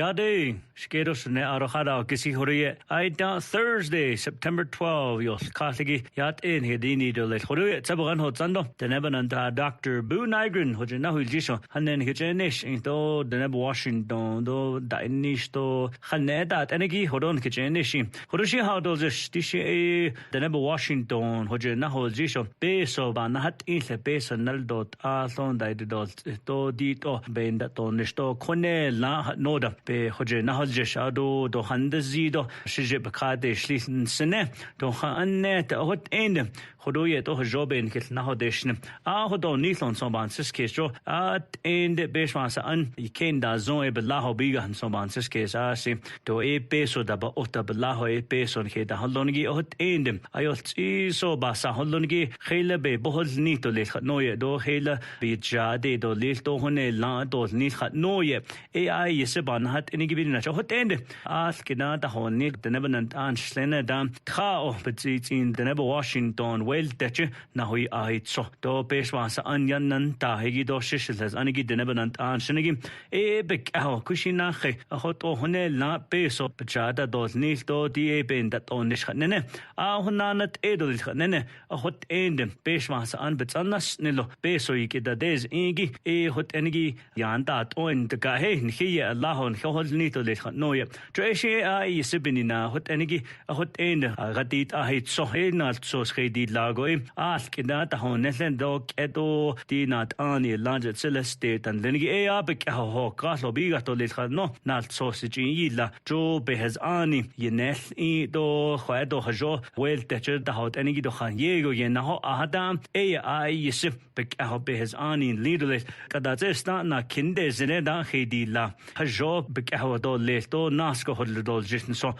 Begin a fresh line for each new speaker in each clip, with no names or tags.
Yade, Skedos ne Arohada, Kisi Horia, Ida Thursday, September 12, Yos Katigi, Yat in Hedini de Let Horia, Tabaran Hotzando, the Nebananta Dr. Bu Nygren, Hojanahu Jisho, Hanen Hitchenish, into the Neb Washington, do Dainish to Haneda, Energy, Hodon Kitchenishi, Hodoshi Howdles, Tishi, the Neb Washington, Hojanahu Jisho, Beso, Banahat in the base and Naldot, Arthon, Didot, to Dito, Bendaton, Nisto, Kone, La Noda, Be Hojanahu Jeshado, do Handazido, Shijib Kade, Schließen Sene, do Hanet, Hot End, Hodoyet, or Jobin, Kitnahodation, Hodon Nithon, Soban Siskes, at End Beshmasa, and Kenda Zoe, Belaho Biga, and Soban Siskes, Asi, to a peso, the Baota Belaho, a peso, and Heda Holongi, Hot End, Iot so Basa Holongi, Hela Be Bohol Nito, Lit Noye, do Hela Be Jade, do Lito Hone, La, do Nit Noye, AI Yeseban hat any given a hot end. Ask the whole Nick, the Neverland and Slena Dam, Kao, but it's in the Never Washington, well, Dutch, now we are it so. Do Peshwas, Anyan, Tahigi, do Shishas, Anigi, the Neverland and Shenigim, a big owl, Kushinache, a hot ohone, la peso, Pachada, dos Nils, do the Aben that on Nishanene, Ahonanat Edel, Nene, a hot end, Peshwas, and Betsanas, Nilo, Peso, Ikida days, Igi, a hot enigi, Yandat, on the Gahe, here, Lahon, Hol Nito, Noya, Tracy, I Sibinina, hot enigi, a hot end, a Radit, I hate so, not so shady lago, ask that, a honest dog, Edo, Dinat, Ani, Lange, Celestate, and Lenigi, a big ho, Castle, Bigato, no, not sausage in Yila, Joe, Behez Ani, Yenes, Edo, Huedo, Hajo, well, Tetcher, the hot enigi, do Hanyego, Yenaho, Adam, I Yisip, big Behez Ani, Lidlet, Kadazesta, na Kindes, Zeda, Hedila, Hajo, big do leto nasko hodol jisn so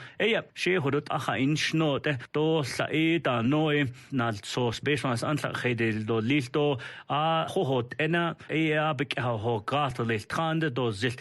she hodot aha inch note to saeta noe na so specials ansa khedel do listo a hot ena big ho gato le trande do zil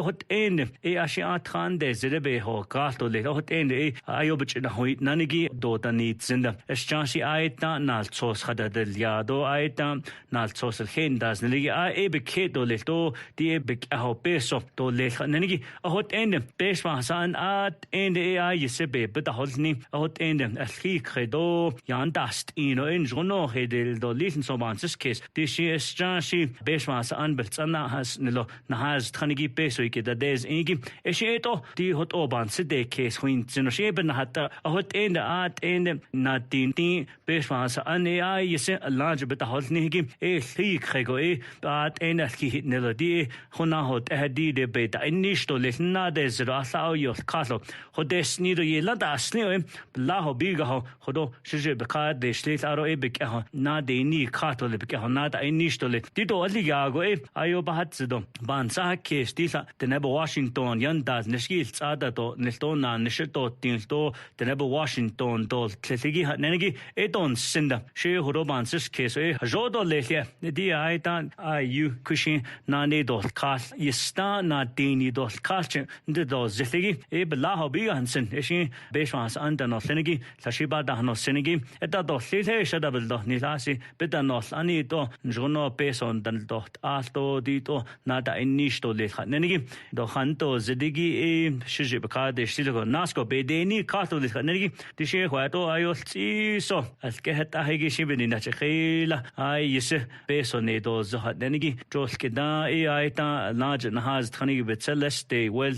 hot en ashi a trande zebe ho gato le hot en ayobch na hoit nanigi do danit zinda es chansi aita na so khada del yado aita na so sel hendas nigi a big do le to die big ho peso do le nigi hot end Beshwasan at end AI Yisebe, but the Hosni out end a he credo Yandast in Jono Hedel do listen so man's case. This is Janshi Beshwasan, but Sana has Nilo Nahaz Tanigi Pesoik the days Igi Esheto, the hot oban Side case when Zinoshaben had a hot end at end not tinti Beshwasan AI Yise a large but the Hosnigi a he crego but end as he hit Nilo de Honahot Adi de beta initial listen. There's Rasa your castle. Hodes neither ye lada snew Laho bigaho, Hodo, Shijibaka, de State Aro Ebic, not the knee cattle, not a initially. Tito Aligago, Iobahatzido, Bansa case, Tisa, the Nebo Washington, Yandas, Neskils, Adato, Nestona, Nesheto, Tinsto, the Nebo Washington, Dol, Tlesigi, Nenegi, Eton Cinda, She Hodobansis case, Jodo Lesia, the Diaitan, you cushion, Nane dos cast, Yesta, not Dini dos cast. The dos Zithigi, Belaho Biganson, Eshi, Beshwas under no Senegi, Sashiba no Senegi, et a dos Site, Shadabel do Nilasi, Betanos Anito, Jono Peson, Dalt Asto, Dito, Nada Inisto Leha Nenegi, do Hanto Zedigi, Shijibaka, de Silico, Nasco, Bedeni, Cato de Hanegi, the She Huato, Ios, so, as Keheta Hegi Shibin in Nachela, I yes, Pesonedo Zohat Nenegi, Joskeda, Aita, large and has Tani with Celeste, well.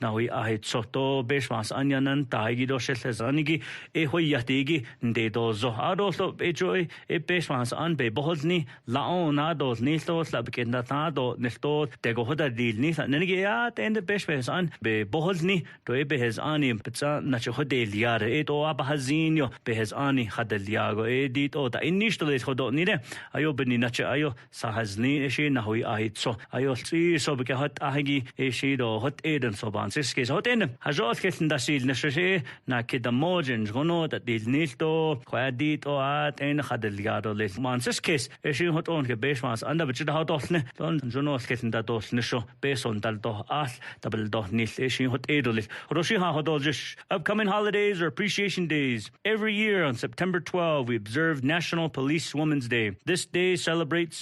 Now we are soto beshwas anyanan taigido shelzanigi hoyatigi de dozo adoso bejoy beshwas an be bohzni laona dos nistos labkendado nesto tego hoda dil nis nenigi at and beshwas an be bohzni to be hez ani pizza nacho hodel yar eto abahazinyo be hez ani hadel yago edito da inishto les hodo nire ayo beni nacho ayo sahazni eshi na hui ahit so ayo so be hat ahigi eshi do hot Eden so Bansiskis hot in Hazot Kitten da Sil Neshe, na Kidamojin, Rono, that did Nilto, Quadito at and Hadeliado Les Mansiskis, Eshi hot on the Beshmas under which the hot ofne, Don Jonos Kitten da dos Nisho, based on Daldo Ath, double dot Nil, Eshi hot Edolis, Roshiha Hodoljish. Upcoming holidays or appreciation days. Every year on September 12, we observe National Police Women's Day. This day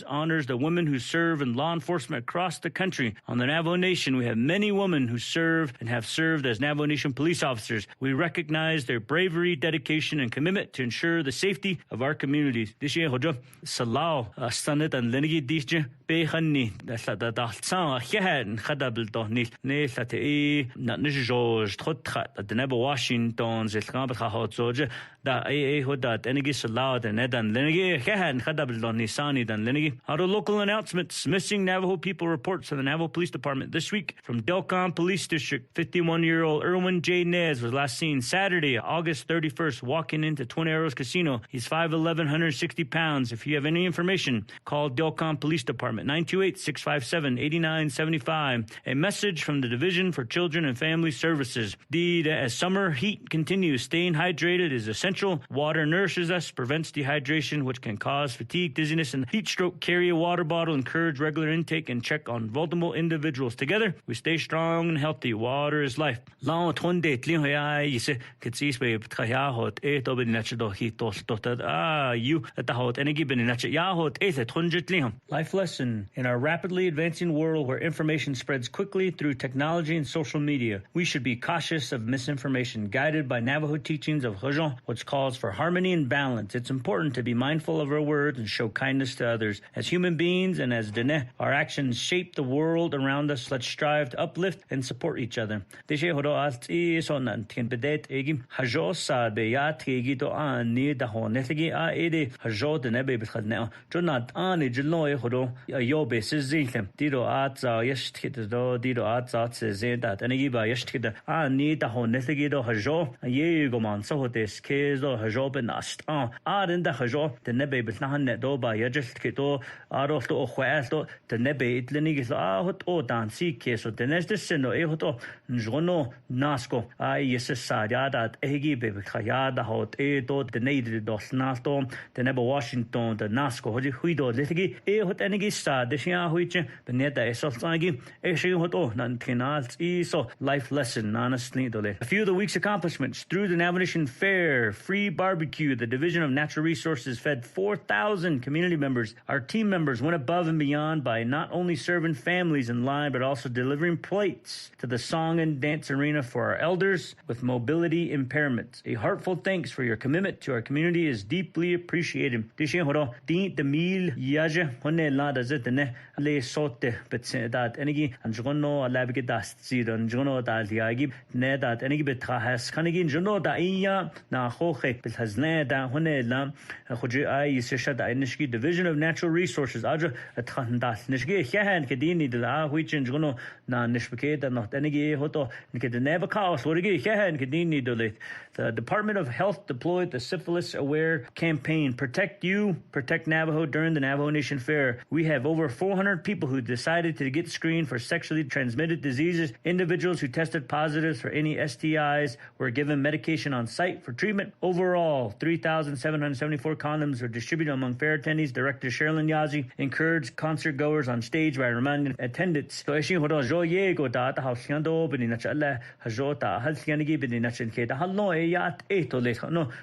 honors the women who serve in law enforcement across the country. On the Navajo Nation, we have many women who serve and have served as Navajo Nation police officers. We recognize their bravery, dedication, and commitment to ensure the safety of our communities. This year, hojo salau sanat and lenigi disje behani da sang hehan khadabil dohnil ne late na nijoj trotrat the Navajo Washington zilkan khahot zoje da hoda enigi salau the nedan lenigi hehan khadabil dohni sani dan lenigi. Our local announcements: missing Navajo people reports to the Navajo Police Department this week from Delcon Police District. 51-year-old Erwin J. Nez was last seen Saturday, August 31st, walking into Twin Arrows Casino. He's 5'11", 160 pounds. If you have any information, call Delcon Police Department, 928-657-8975. A message from the Division for Children and Family Services. As summer heat continues, staying hydrated is essential. Water nourishes us, prevents dehydration, which can cause fatigue, dizziness, and heat stroke. Carry a water bottle, encourage regular intake, and check on vulnerable individuals. Together, we stay strong and healthy. Water is life. Life lesson: in our rapidly advancing world where information spreads quickly through technology and social media, we should be cautious of misinformation. Guided by Navajo teachings of Hojon, which calls for harmony and balance, it's important to be mindful of our words and show kindness to others. As human beings and as Dene, our actions shape the world around us. Let's strive to uplift and support each other. Nasco Yesasadiadat Egi Bebkhayada Hot Edo the Native Dosnato the Neba Washington the Nasco Huido Litigi Hot Enigista the Shia Huiche Beneta Esosagi Eshi Hoto Nantinals Iso life lesson honestly dole. A few of the week's accomplishments: through the Navajo Nation Fair, free barbecue, the Division of Natural Resources fed 4,000 community members. Our team members went above and beyond by not only serving families in line but also delivering plates to the song and dance arena for our elders with mobility impairments. A heartfelt thanks for your commitment to our community is deeply appreciated. Le sote that enigi and jono alabigas zidon jono that yagib ne that enigi betrahas kanigin jono da iya na hoche bilhazne da honela hoji I yisha da inishki Division of Natural Resources adra athandas nishgi hehan kedini da huichin jono na nishbeke da not enigi hoto niked never chaos horigi hehan kedini dolit. The Department of Health deployed the Syphilis Aware campaign. Protect you, protect Navajo during the Navajo Nation Fair. We have over 400 people who decided to get screened for sexually transmitted diseases. Individuals who tested positive for any STIs were given medication on site for treatment. Overall, 3,774 condoms were distributed among fair attendees. Director Sherilyn Yazi encouraged concert goers on stage by reminding attendants. No,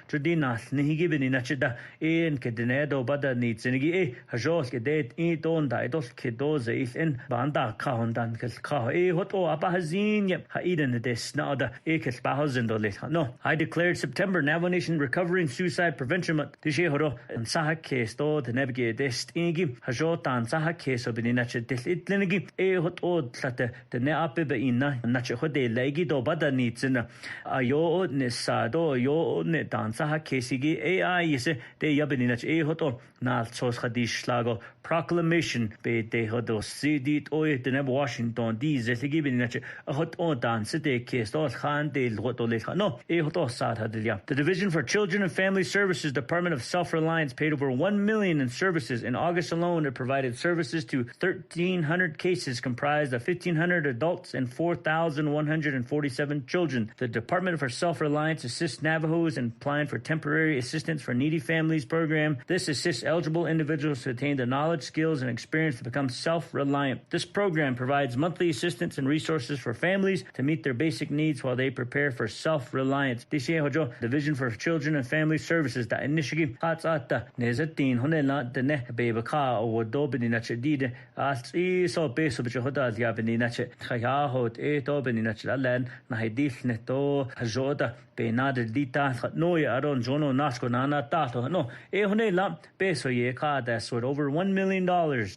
Tradinas, Nihigibin in Nachida, in Kedenedo, Bada needs, and Hajos, Kedet, Eton, Daidos, Kedoze, in Banda, Kahondan, Kaho, Hoto, Apahazin, Haiden, the Snada, Ekes Bahazin, no. I declared September Navajo Nation Recovery and Suicide Prevention Month. This year, and Saha case, though, the Navigate Destingi, Hajotan, Saha case of Beninachet, Itlinigi, Hot Old Clatter, the Neape Ina, Nachahode, Legido, Bada needs, and Ayo Nesado, Yo Netansaha, Kesigi, AI, yes, de Yabeninach, Hoto, Nalsos Hadish Slago, proclamation, Be de Hodo, Sidit, Oy, the Neb Washington, Diz, Gibinach, a hot odan, Site case, Dos Han, de Hoto Leha, no, Hoto Sad Hadilia. The Division for Children and Family Services Department of Self-Reliance paid over $1 million in services. In August alone, it provided services to 1,300 cases comprised of 1,500 adults and 4,147 children. The Department for Self-Reliance assists Navajos in applying for temporary assistance for needy families program. This assists eligible individuals to attain the knowledge, skills, and experience to become self-reliant. This program provides monthly assistance and resources for families to meet their basic needs while they prepare for self-reliance. Division for Children and Family Services da initiative hatsata nezatin honela de ne bebaka o dobini nachedide as so beso bchoda yavini nache khaya hot to beni nache lan na hedif neto hajoda be nader dita no ya aron jono nasko nana tato no hone la peso ye ka that's what over $1 million.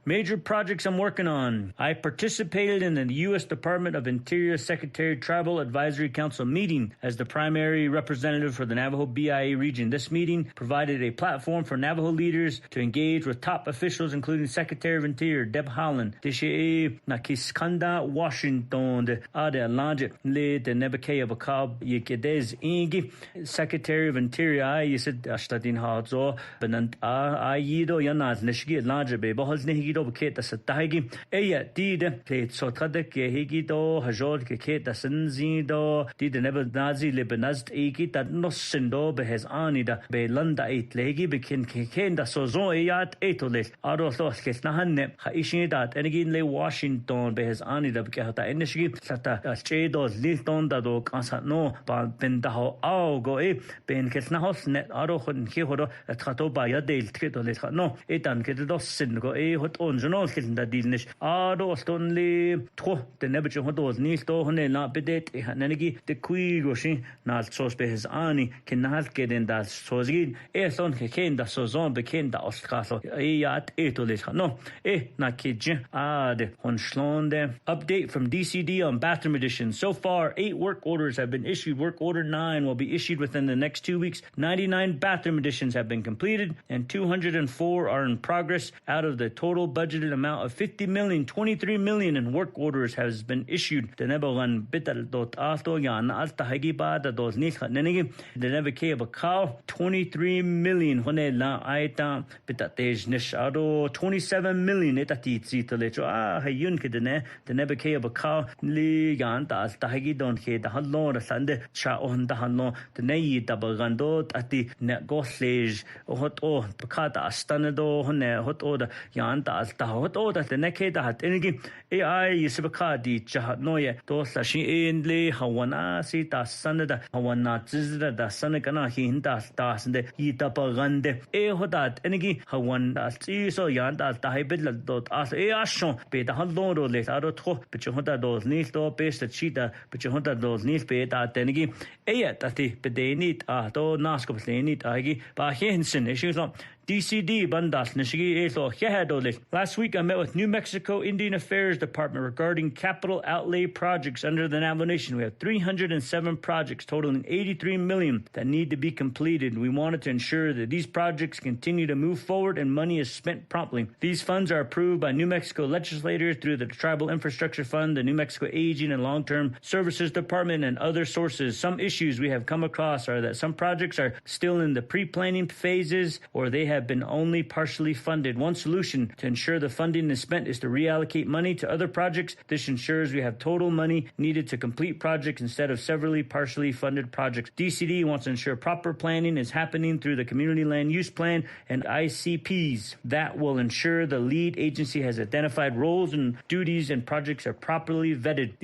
Major projects I'm working on. I participated in the U.S. Department of Interior Secretary Tribal Advisory Council meeting as the primary representative for the Navajo BIA region. This meeting provided a platform for Navajo leaders to engage with top officials, including Secretary of Interior Deb Haaland, Tishe na Kiskanda, Washington, de Ade Lange, Le de Nebekea Bakab, Yekedez Ingi, Secretary of Interior, I said Ashtadin Hadzo, Benant Ayido Yanaz, Nishgi Lange, Behos Nehido, Kate, the Satagi, Eya, Did, Kate Sotade, Kehigido, Hajod, Kate, the Senzido, Did never Nazi, Lebanast, Egi, that no Sindo, Behes Anida, Be Landa 8 Legi, Bekin Kenda Sozon, Eyat, Etole, Arothos, Kesnahan, Haishin, that Enigin Le Washington, Behes Anida, Bekata, Enishgi, Sata, Chedos, Lilton, Dado, Kansano, Bendaho, Ao, Go, Ben Kesnahos, Net, Arohon, Hihodo, at Katoba, Yadel, Tritolet, no, Etan, Kedos, Sin, go, Hot on, Jono, Kilda Dinish, Ado, Stonely, Tro, the Nebuchadnezzar, Hodos, Nilto, Hone, La Bedet, Hanegi, the Kui Goshin, Nal Sos Behes Ani, Kinal get in that Sozin, Eson, Ken, the Sozon, Bekin, the Oscaso, Eyat, Etolis, no, Nakij, Ad, Honschlonde. Update from DCD on bathroom additions. So far, 8 work orders have been issued. Work order 9 will be issued within the next 2 weeks. 99 bathroom additions have been completed, and 204 are in progress. Out of the total budgeted amount of $50 million, $23 million in work orders has been issued. The Nebogan Bital dot Alto Yan Alta Hagiba, the Dos Nisha Nenegi, the Nebeke Bakau, $23 million. Hone la Aita Bitatej Nishado, $27 million. Etati Zitalecho, Hayun Kidene, the Nebeke Bakau, Li Yanta Alta Hagi Don He, the Hallo, the Sande, Cha on the Hallo, the Nei Dabagando, Ati Negoslej, Hot O, Bakata Astanado, Hone, Hot Oda, Yanta Alta, Hot Oda, the Nekeda Hat Enigi, AI Yisibakadi, Chahat Noye, Dosa Shi Inli, Hawana, Sita Sanada, Hawana Zizra, the Sanakana, Hinda, Das, and the Yitapagande, Hodat, Enigi, Hawan, so Yanta, the Hybrid dot as Ashon, be the Haldo, let out of Tro, but you hunter those needs to base the cheetah, but you hunter those needs pay that Tenigi, Ayat, but they need, though Nasco, they need Agi, but Henson, issues on. DCD Bandas Nishigi Eto Hehadole. Last week I met with New Mexico Indian Affairs Department regarding capital outlay projects under the Navajo Nation. We have 307 projects totaling $83 million that need to be completed. We wanted to ensure that these projects continue to move forward and money is spent promptly. These funds are approved by New Mexico legislators through the Tribal Infrastructure Fund, the New Mexico Aging and Long-Term Services Department, and other sources. Some issues we have come across are that some projects are still in the pre-planning phases or they have been only partially funded. One solution to ensure the funding is spent is to reallocate money to other projects. This ensures we have total money needed to complete projects instead of severally partially funded projects. DCD wants to ensure proper planning is happening through the Community Land Use Plan and ICPs. That will ensure the lead agency has identified roles and duties and projects are properly vetted.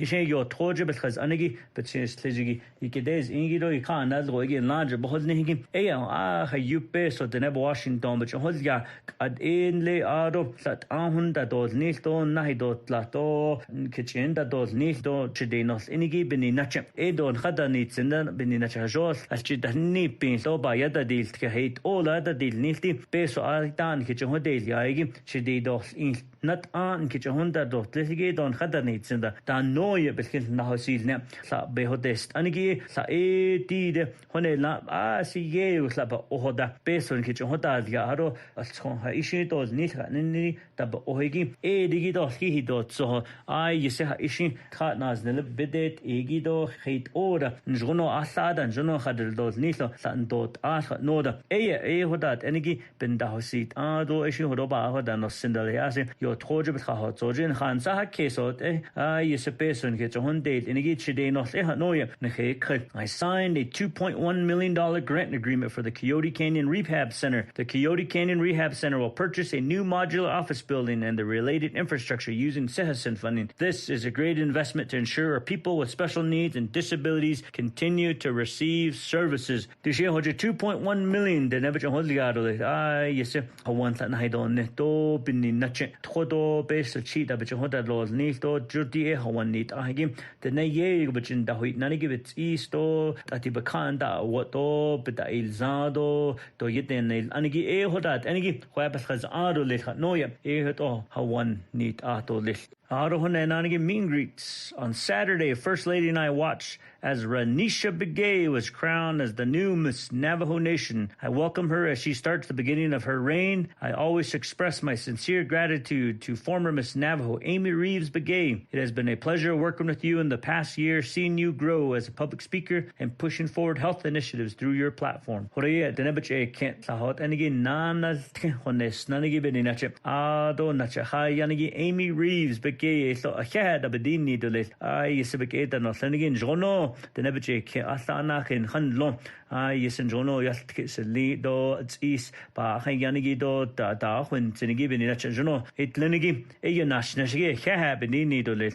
Washington, but Hosga at in lay ado that ahun that does nilto nahido tlato kitchen that does nilto chidenos inigi beninacha edon hadanits and then beninacha jos as chidani pinto by yada deal to hate all other deal nifty peso altan kitchen hotel yagi chidedos in not on kitchen honda dot litigate on hadanits and the noye beskin nahosil ne sa behodest anigi sa e did honela si ye slaba ohoda peso in kitchen hoda Yaro, a song issue those Nita Nini, Taba Ohigi, Digido, Hido, so I you say issue Katnas, the bidet, Egido, hate order, Jono Assad and Jono had those Nita, Sandot, Ask Noda, Hodat, Enigi, Bendahosit, Ado, issue Hodoba, and Sindaleasi, your Troja Hot Sojin, Hansa Kesot, you say person gets a one date, Enigi Chidenos, Ehanoya, Neke. I signed a $2.1 million grant agreement for the Coyote Canyon Rehab Center. The Coyote Canyon Rehab Center will purchase a new modular office building and the related infrastructure using CHSN funding. This is a great investment to ensure our people with special needs and disabilities continue to receive services. This year, $2.1 million. The never yes, I want that I don't know. hodo base cheat da bitch hoda los nito jurti hawan nit ahigi the ne ye bitchin da huit nani give it easto ati bakanda wato bita ilzado to yiten il anigi hodat anigi khwabas khaz ado le noya hoto hawan nit ato le Arohone Nanigi mean greets. On Saturday, First Lady and I watched as Ranisha Begay was crowned as the new Miss Navajo Nation. I welcome her as she starts the beginning of her reign. I always express my sincere gratitude to former Miss Navajo, Amy Reeves Begay. It has been a pleasure working with you in the past year, seeing you grow as a public speaker and pushing forward health initiatives through your platform. Amy Reeves Begay so a head of a dini to let I yisibik no senigin jono the nebeche asana in handlon I yisen jono yaskisli do it's east ba yanigi do da when senigibin in a jono it lenigi a national have dini to let.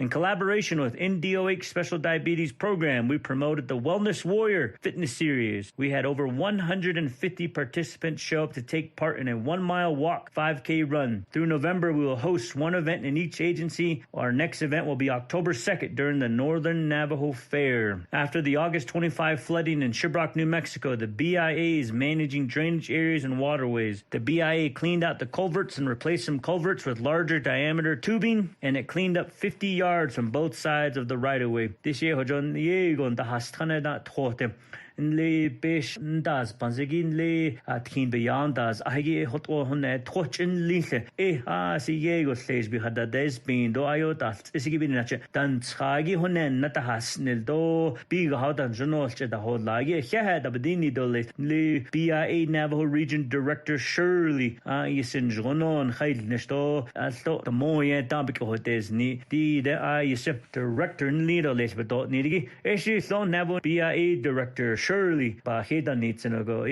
In collaboration with NDOH Special Diabetes Program, we promoted the Wellness Warrior Fitness Series. We had over 150 participants show up to take part in a 1-mile walk, 5K run. Through November, we will host one event in each agency. Our next event will be October 2nd during the Northern Navajo Fair. After the August 25 flooding in Shiprock, New Mexico, the BIA is managing drainage areas and waterways. The BIA cleaned out the culverts and replaced some culverts with larger diameter tubing, and it cleaned up 50 yards from both sides of the right-of-way. This year, Hojon Yegon the Hastane that taught him. Le besh das panzegin le atkin beyond das agi hot on torch in lise si yego says be had des been do ayo das isigi bin nache dan tsagi honen nata hasnil do big how dan journal che da hod lagi had abdini do le BIA Navajo Region Director Shirley yisin jonon khail nesto alto the moye tambik hotes ni di the yisip director leader les bedo nidigi eshi so Navajo BIA Director Shirley ba heda nitsinago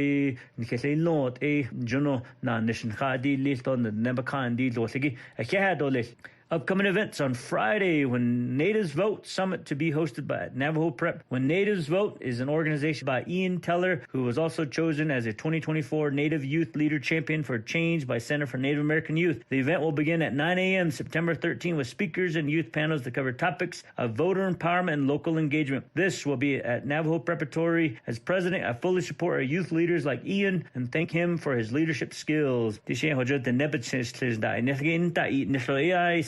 nikese lot jono na nation khadi list on the nebakan di losigi a upcoming events on Friday when Natives Vote Summit to be hosted by Navajo Prep. When Natives Vote is an organization by Ian Teller, who was also chosen as a 2024 Native Youth Leader Champion for Change by Center for Native American Youth. The event will begin at 9 a.m. September 13 with speakers and youth panels to cover topics of voter empowerment and local engagement. This will be at Navajo Preparatory. As president, I fully support our youth leaders like Ian and thank him for his leadership skills.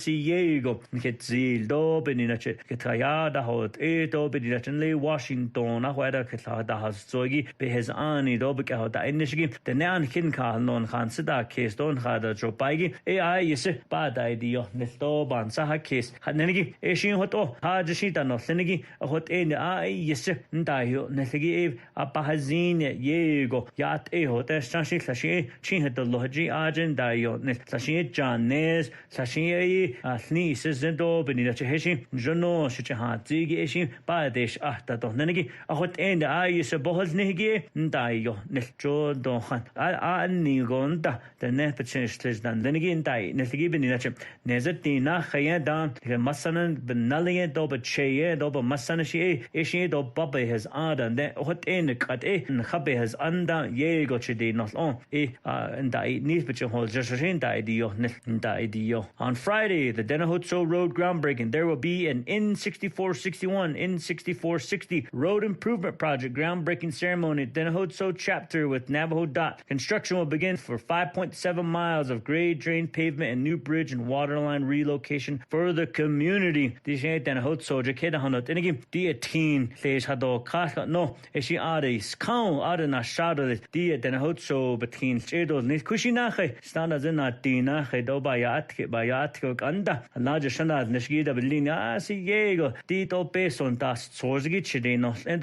Diego Ketzil do beninache Ketaya da hot do beninache Washington ahwada Ketada has zogi behes ani do beka da inishgi the nan kin ka non khan sida case don khada chopaigi ai yes ba da idio nesto ban sa case hanegi eshin hoto ha jishita no senegi hot en ai yes ndayo nesegi apahazin yego yat hot stashi sashi chin het logi agen dayo nes sashi janes sashi Asni Sizzendo Beninache Heshim, Jono Shichaha Zigi Eshim, Badesh Ahtato Nenegi, Ahot and I is a Bohas Negi, Ndayo, Nesjo Dohan, Nigonda, the Nepachis than Lenegi and Dai, Nesigi Beninache, Nezatina, Hayadan, the Masanan, Benalia, Doba Cheye, Doba Masanashi, Eshi, do Baba has Ada, then Hot end cut and Habe has Anda, Yego Chide, not on, and I need but you hold just in Dio. On Friday, the Denahotso Road groundbreaking. There will be an N6461, N6460 road improvement project groundbreaking ceremony at Denahotso chapter with Navajo Dot. Construction will begin for 5.7 miles of grade drain pavement and new bridge and water line relocation for the community. Dishe Denahotso Jakeda Hanot Enigi Dia Teen says Hado Kaka no Eshi Ade Skau Ada Nashado Dia Denahotso between Chedos Nikushinache Standards in Natina Bayat Anda Naja Shana Neshgida Belina si Yego Tito Peson das Sorzgi Chidino and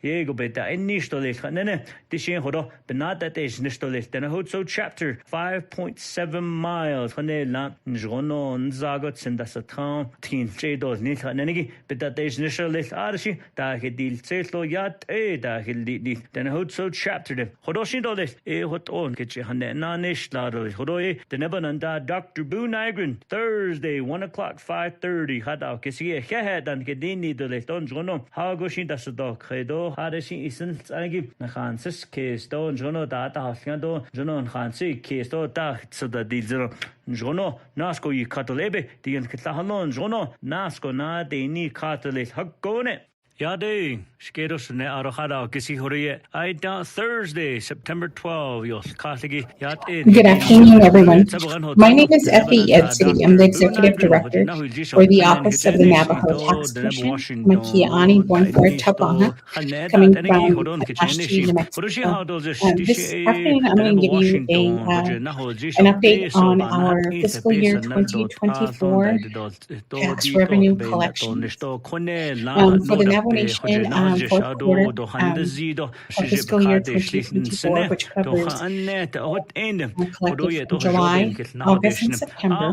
Yego Beta and Nishtole Nene Dishin Hodo Benata Desh Nishtole Denahotso chapter 5.7 miles Hanela Njono Nzagot Sendasatan Teen Chedos Nitha Nenegi Beta Desh Nishtole Arashi Dahidil Setlo Yat da Hildi Denahotso chapter Hodoshin Doles Hot on Kitchi Hane Nanish Lado Hodoe the Nebananda Dr. Boo Nygren Thursday Thursday 1 o'clock 5:30 hada kesi he dan gedini do le don jono ha go shin das do credo ha de shin isen angi na khanses ke sto jono da haskan do jono khansi ke sto da da dilzero jono nasko yi katolebe dien ketlahanon jono nasko na de ni katole hakone Yade, Skedos ne Arohada, Kisi Horia, Ida Thursday, September 12, Yos Katigi, Yat in.
Good afternoon, everyone. My name is Effie Edsity. I'm the Executive Director for the Office of the Navajo Tax Commission. I'm a Kiani, born for Tapaha, coming from Ashti, New Mexico. This afternoon, I'm going to give you an update on our fiscal year 2024 tax revenue collections. For the Navajo Nation fourth quarter for fiscal year 2024, which covers collected from July, August, and September.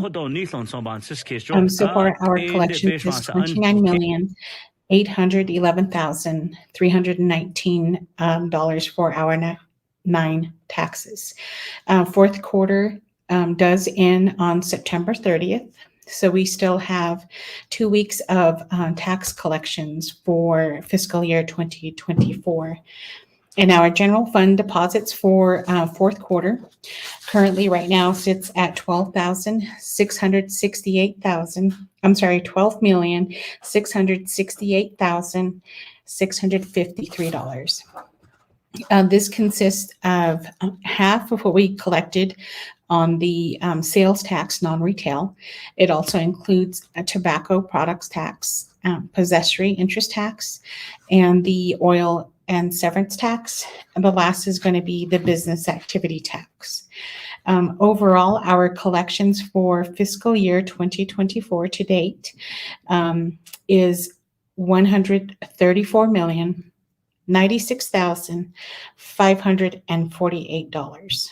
So far, our collections is $29,811,319 for our 9 taxes. Fourth quarter does end on September 30th. So we still have 2 weeks of tax collections for fiscal year 2024. And our general fund deposits for fourth quarter currently right now sits at $12,668,653. This consists of half of what we collected on the sales tax non-retail. It also includes a tobacco products tax, possessory interest tax, and the oil and severance tax. And the last is going to be the business activity tax. Overall, our collections for fiscal year 2024 to date is $134,096,548.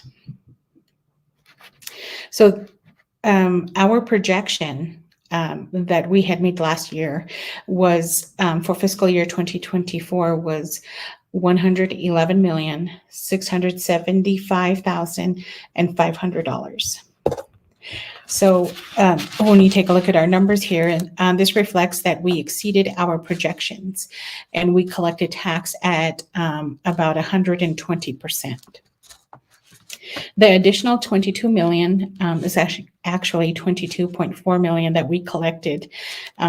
So our projection that we had made last year was for fiscal year 2024 was $111,675,500. So when you take a look at our numbers here, and this reflects that we exceeded our projections and we collected tax at about 120%. The additional $22 million is actually $22.4 million that we collected,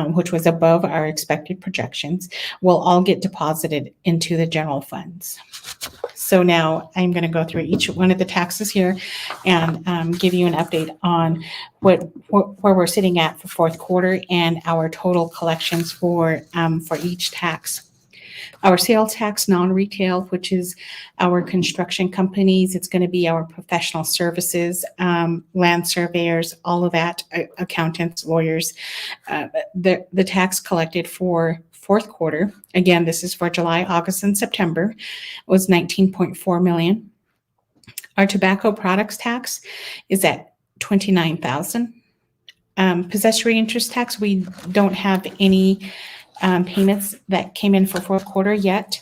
which was above our expected projections, will all get deposited into the general funds. So now I'm going to go through each one of the taxes here and give you an update on where we're sitting at for fourth quarter and our total collections for each tax. Our sales tax non-retail, which is our construction companies, it's going to be our professional services, land surveyors, all of that, accountants, lawyers. The tax collected for fourth quarter, again, this is for July, August, and September, was $19.4 million. Our tobacco products tax is at $29,000. Possessory interest tax, we don't have any payments that came in for fourth quarter yet.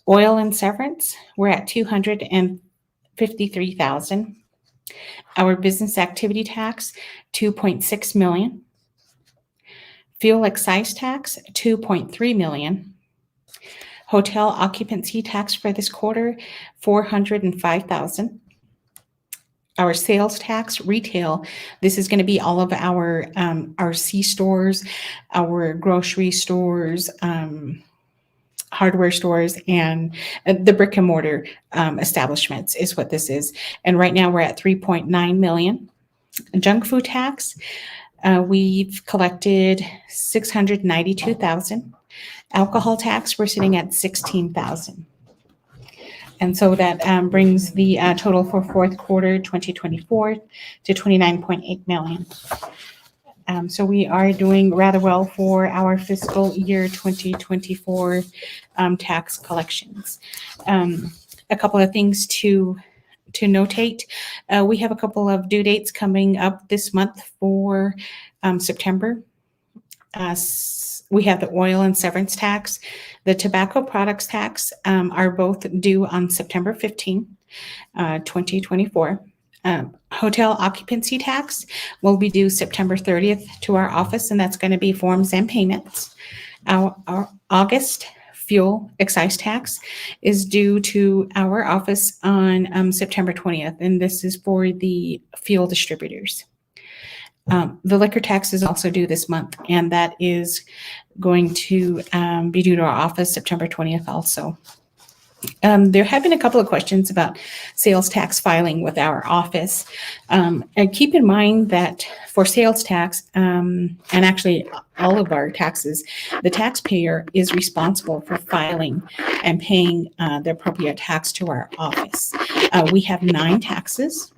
Oil and severance, we're at $253,000. Our business activity tax, $2.6 million. Fuel excise tax, $2.3 million. Hotel occupancy tax for this quarter, $405,000. Our sales tax retail, this is going to be all of our C stores, our grocery stores, hardware stores, and the brick and mortar establishments is what this is. And right now we're at $3.9 million. Junk food tax, we've collected $692,000. Alcohol tax, we're sitting at $16,000. And so that brings the total for fourth quarter 2024 to $29.8 million. So we are doing rather well for our fiscal year 2024 tax collections. A couple of things to notate. We have a couple of due dates coming up this month for September. We have the oil and severance tax. The tobacco products tax are both due on September 15, 2024. Hotel occupancy tax will be due September 30th to our office, and that's going to be forms and payments. Our August fuel excise tax is due to our office on September 20th, and this is for the fuel distributors. The liquor tax is also due this month, and that is going to be due to our office September 20th also. There have been a couple of questions about sales tax filing with our office. And keep in mind that for sales tax, and actually all of our taxes, the taxpayer is responsible for filing and paying the appropriate tax to our office. We have 9 taxes.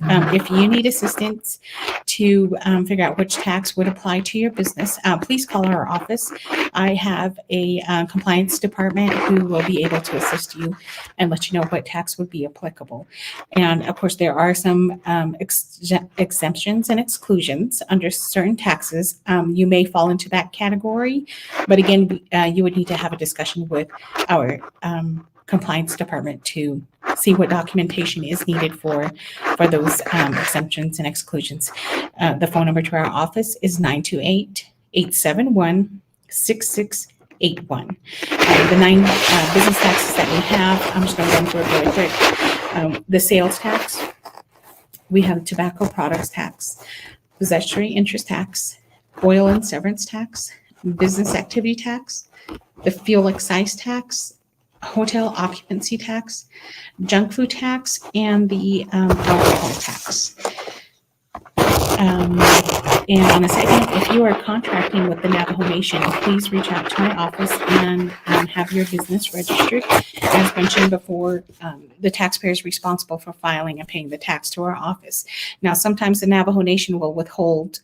If you need assistance to figure out which tax would apply to your business, please call our office. I have a compliance department who will be able to assist you and let you know what tax would be applicable. And of course, there are some exemptions and exclusions under certain taxes. You may fall into that category, but again, you would need to have a discussion with our compliance department to see what documentation is needed for those exemptions and exclusions. The phone number to our office is 928-871-6681. The 9 business taxes that we have, I'm just going to run through it really quick. The sales tax, we have tobacco products tax, possessory interest tax, oil and severance tax, business activity tax, the fuel excise tax, hotel occupancy tax, junk food tax, and the alcohol tax. And on a second, if you are contracting with the Navajo Nation, please reach out to my office and have your business registered. As mentioned before, the taxpayer is responsible for filing and paying the tax to our office. Now, sometimes the Navajo Nation will withhold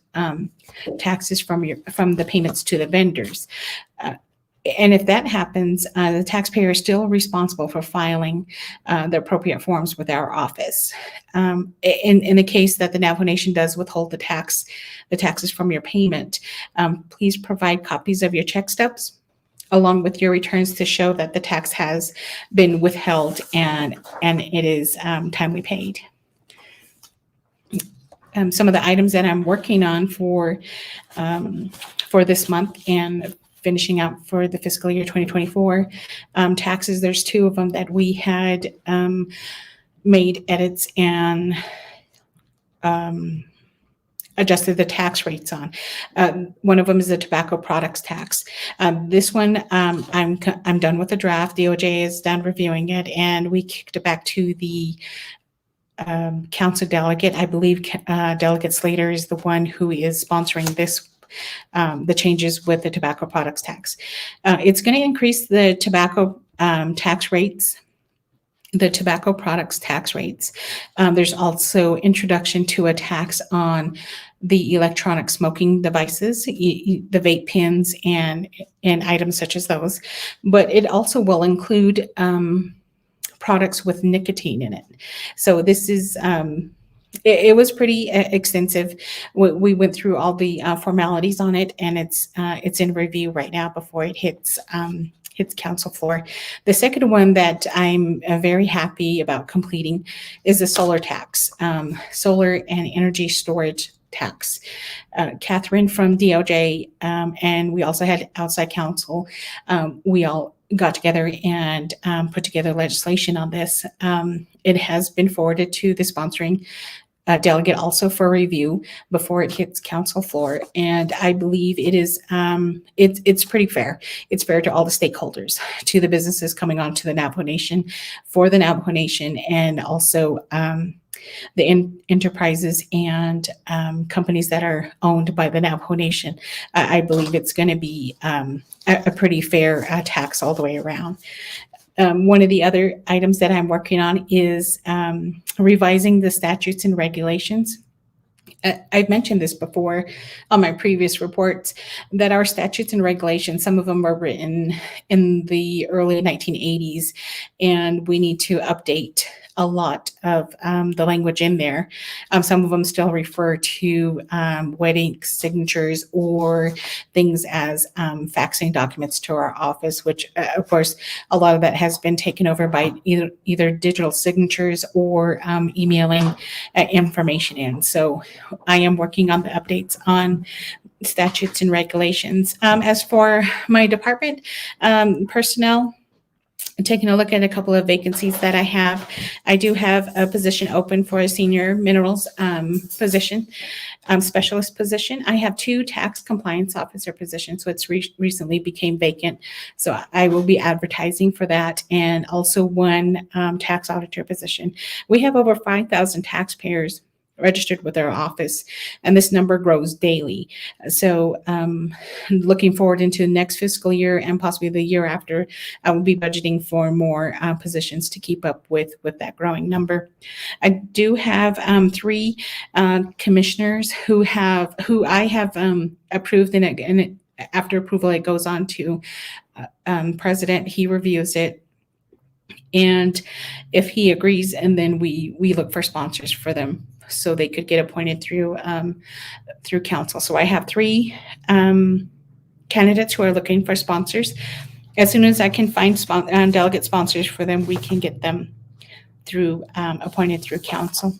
taxes from the payments to the vendors. And if that happens, the taxpayer is still responsible for filing the appropriate forms with our office. In the case that the Navajo Nation does withhold the taxes from your payment, please provide copies of your check stubs along with your returns to show that the tax has been withheld and it is timely paid. Some of the items that I'm working on for this month and finishing out for the fiscal year 2024 taxes, there's 2 of them that we had made edits and adjusted the tax rates on. One of them is the tobacco products tax. This one, I'm done with the draft. DOJ is done reviewing it, and we kicked it back to the council delegate. I believe Delegate Slater is the one who is sponsoring this, the changes with the tobacco products tax. It's going to increase the tobacco tax rates, the tobacco products tax rates. There's also introduction to a tax on the electronic smoking devices, the vape pens and items such as those. But it also will include products with nicotine in it. So this is it was pretty extensive. We went through all the formalities on it, and it's in review right now before it hits council floor. The second one that I'm very happy about completing is the solar tax, solar and energy storage tax. Catherine from DOJ, and we also had outside counsel. We all got together and put together legislation on this. It has been forwarded to the sponsoring delegate also for review before it hits council floor. And I believe it is, it's pretty fair. It's fair to all the stakeholders, to the businesses coming on to the Navajo Nation, for the Navajo Nation, and also the enterprises and companies that are owned by the Navajo Nation. I believe it's going to be a pretty fair tax all the way around. One of the other items that I'm working on is revising the statutes and regulations. I've mentioned this before on my previous reports, that our statutes and regulations, some of them were written in the early 1980s, and we need to update a lot of the language in there. Some of them still refer to wedding signatures or things as faxing documents to our office, which of course a lot of that has been taken over by either digital signatures or emailing information in. So I am working on the updates on statutes and regulations. As for my department personnel, taking a look at a couple of vacancies that I have. I do have a position open for a senior minerals position, specialist position. I have 2 tax compliance officer positions, so it's recently became vacant. So I will be advertising for that, and also 1 tax auditor position. We have over 5,000 taxpayers registered with our office, and this number grows daily. So looking forward into the next fiscal year and possibly the year after, I will be budgeting for more positions to keep up with that growing number. I do have 3 commissioners who I have approved, and after approval, it goes on to President. He reviews it, and if he agrees, and then we look for sponsors for them, so they could get appointed through council. So I have 3 candidates who are looking for sponsors. As soon as I can find delegate sponsors for them, we can get them through appointed through council.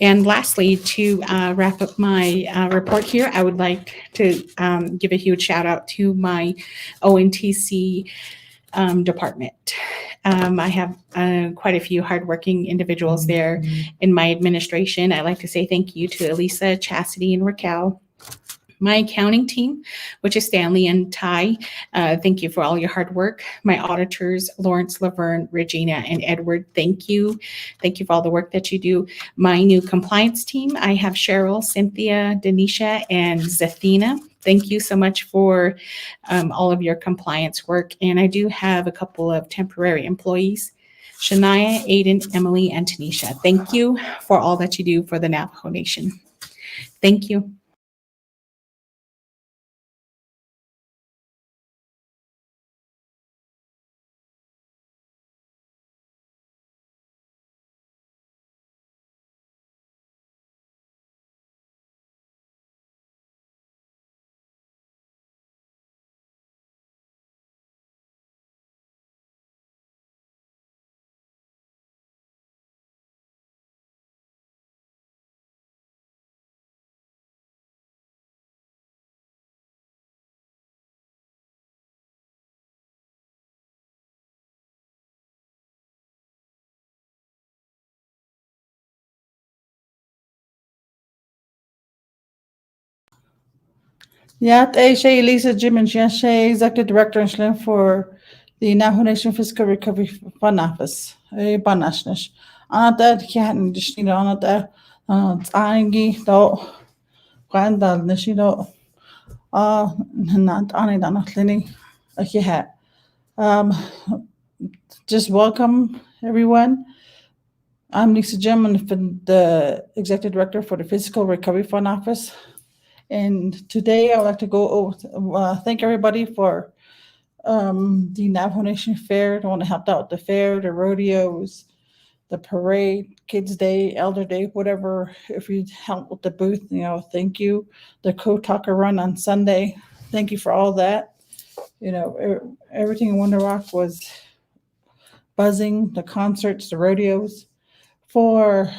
And lastly, to wrap up my report here, I would like to give a huge shout out to my ONTC department. I have quite a few hardworking individuals there in my administration. I'd like to say thank you to Elisa, Chastity, and Raquel. My accounting team, which is Stanley and Ty, thank you for all your hard work. My auditors, Lawrence, Laverne, Regina, and Edward, thank you. Thank you for all the work that you do. My new compliance team, I have Cheryl, Cynthia, Denisha, and Zathina. Thank you so much for all of your compliance work. And I do have a couple of temporary employees, Shania, Aiden, Emily, and Tanisha. Thank you for all that you do for the Navajo Nation. Thank you.
Yat Shay Lisa Jim and Shay, Executive Director and Slim for the Navajo Nation Fiscal Recovery Fund Office. Banashnish. Anata Kihan Dishino Anata Angi do Grandal Nishino not Anidana Clinic. Just welcome everyone. I'm Lisa Jim, and the Executive Director for the Fiscal Recovery Fund Office. And today I would like to go thank everybody for the Navajo Nation Fair, the one that helped out with the fair, the rodeos, the parade, Kids Day, Elder Day, whatever. If you helped with the booth, thank you. The Kotucker Run on Sunday, thank you for all that. Everything in Wonder Rock was buzzing, the concerts, the rodeos. For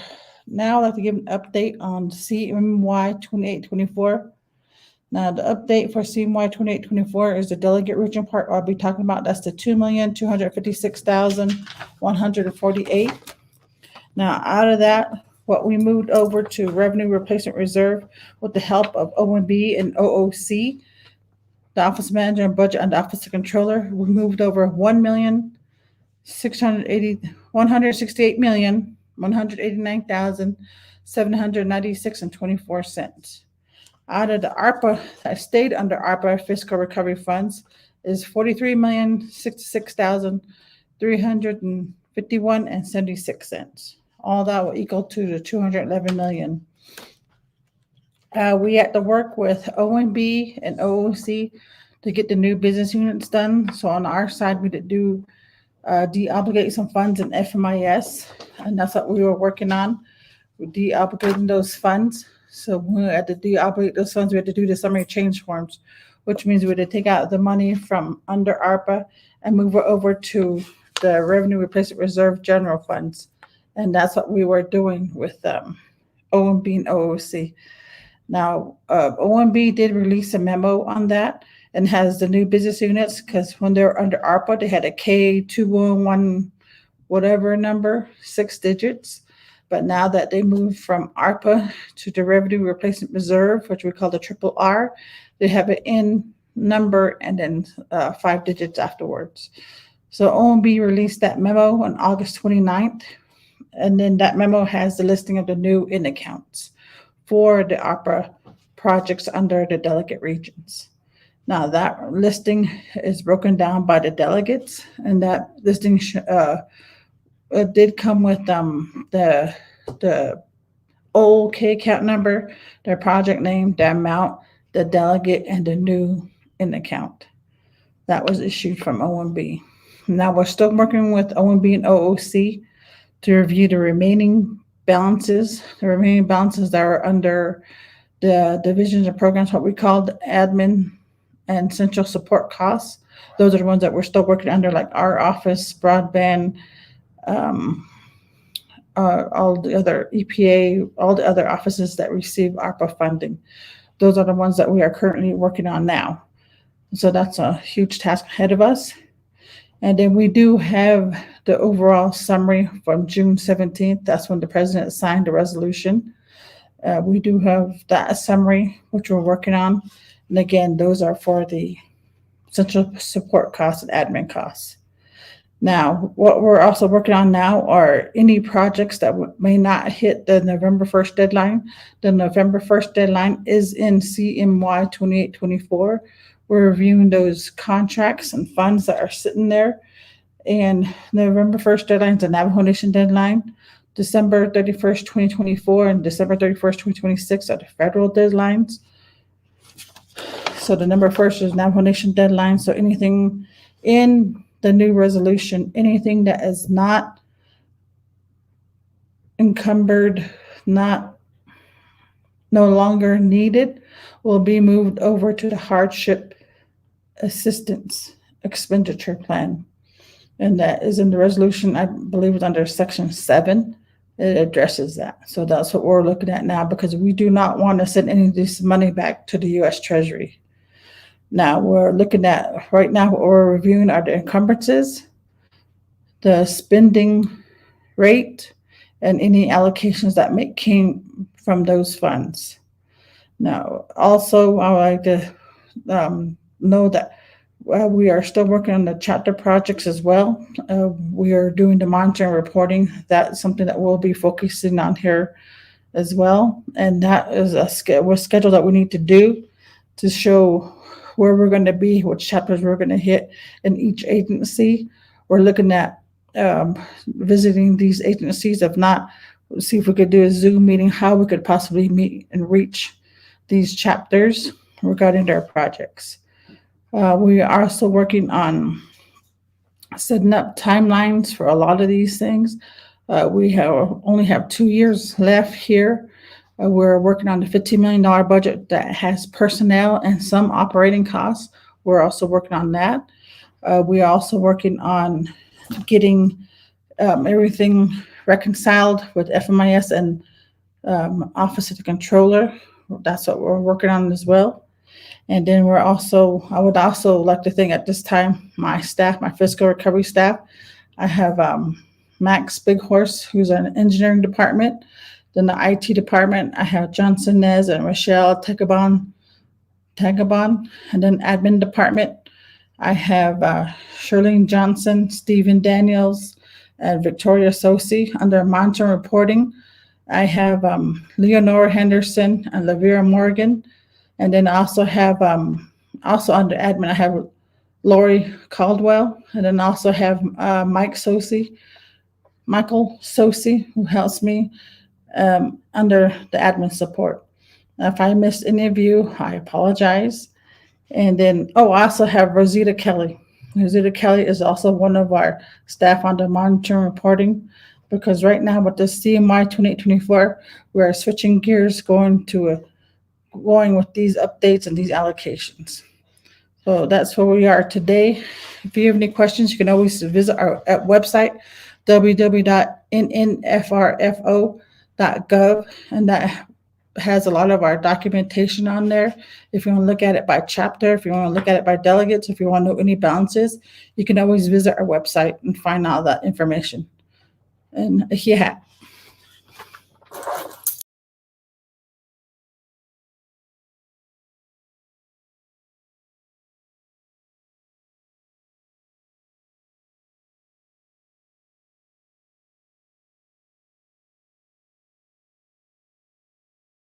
now, I'd like to give an update on CMY 2824. Now, the update for CMY 2824 is the delegate region part I'll be talking about. That's the 2,256,148. Now, out of that, what we moved over to Revenue Replacement Reserve with the help of OMB and OOC, the Office Manager and Budget and the Office of Controller, we moved over 1,688,189,796.24. Out of the ARPA that stayed under ARPA fiscal recovery funds is 43,066,351.76. All that will equal to the 211 million. We had to work with OMB and OOC to get the new business units done. So on our side, we did do deobligate some funds in FMIS, and that's what we were working on. We're deobligating those funds. So when we had to deobligate those funds, we had to do the summary change forms, which means we had to take out the money from under ARPA and move it over to the Revenue Replacement Reserve general funds. And that's what we were doing with OMB and OOC. Now, OMB did release a memo on that and has the new business units, because when they were under ARPA, they had a K211 whatever number, 6 digits. But now that they moved from ARPA to the Revenue Replacement Reserve, which we call the triple R, they have an N number and then 5 digits afterwards. So OMB released that memo on August 29th. And then that memo has the listing of the new in accounts for the ARPA projects under the delegate regions. Now that listing is broken down by the delegates, and that listing it did come with the old K account number, their project name, the amount, the delegate, and the new in account. That was issued from OMB. Now we're still working with OMB and OOC to review the remaining balances that are under the divisions and programs, what we call the admin and central support costs. Those are the ones that we're still working under, like our office, broadband, all the other EPA, all the other offices that receive ARPA funding. Those are the ones that we are currently working on now. So that's a huge task ahead of us. And then we do have the overall summary from June 17th. That's when the president signed the resolution. We do have that summary, which we're working on. And again, those are for the central support costs and admin costs. Now, what we're also working on now are any projects that may not hit the November 1st deadline. The November 1st deadline is in CMY 2824. We're reviewing those contracts and funds that are sitting there. And November 1st deadline is the Navajo Nation deadline. December 31st, 2024 and December 31st, 2026 are the federal deadlines. So the number first is Navajo Nation deadline. So anything in the new resolution, anything that is not encumbered, no longer needed, will be moved over to the hardship assistance expenditure plan. And that is in the resolution, I believe it's under section 7. It addresses that. So that's what we're looking at now, because we do not want to send any of this money back to the U.S. Treasury. Now we're looking at, right now what we're reviewing are the encumbrances, the spending rate, and any allocations that came from those funds. Now, also, I would like to know that we are still working on the chapter projects as well. We are doing the monitoring and reporting. That's something that we'll be focusing on here as well. And that is a schedule that we need to do to show where we're going to be, which chapters we're going to hit in each agency. We're looking at visiting these agencies. If not, we'll see if we could do a Zoom meeting, how we could possibly meet and reach these chapters regarding their projects. We are also working on setting up timelines for a lot of these things. We only have 2 years left here. We're working on the $15 million budget that has personnel and some operating costs. We're also working on that. We are also working on getting everything reconciled with FMIS and Office of the Controller. That's what we're working on as well. And then I would also like to thank at this time my staff, my fiscal recovery staff. I have Max Big Horse, who's in the engineering department. Then the IT department, I have Johnson Nez and Rochelle Tagabon. And then admin department, I have Shirlene Johnson, Stephen Daniels, and Victoria Sosi. Under monitoring reporting, I have Leonora Henderson and Lavera Morgan. And then I also have, also under admin, I have Lori Caldwell, and then also have Michael Sosi, who helps me under the admin support. Now, if I missed any of you, I apologize. And then, I also have Rosita Kelly, Zita Kelly is also one of our staff on the monitoring reporting, because right now with the CMI 2824, we're switching gears, going with these updates and these allocations. So that's where we are today. If you have any questions, you can always visit our website, www.nnfrfo.gov, and that has a lot of our documentation on there. If you want to look at it by chapter, if you want to look at it by delegates, if you want to know any balances, you can always visit our website and find all that information. And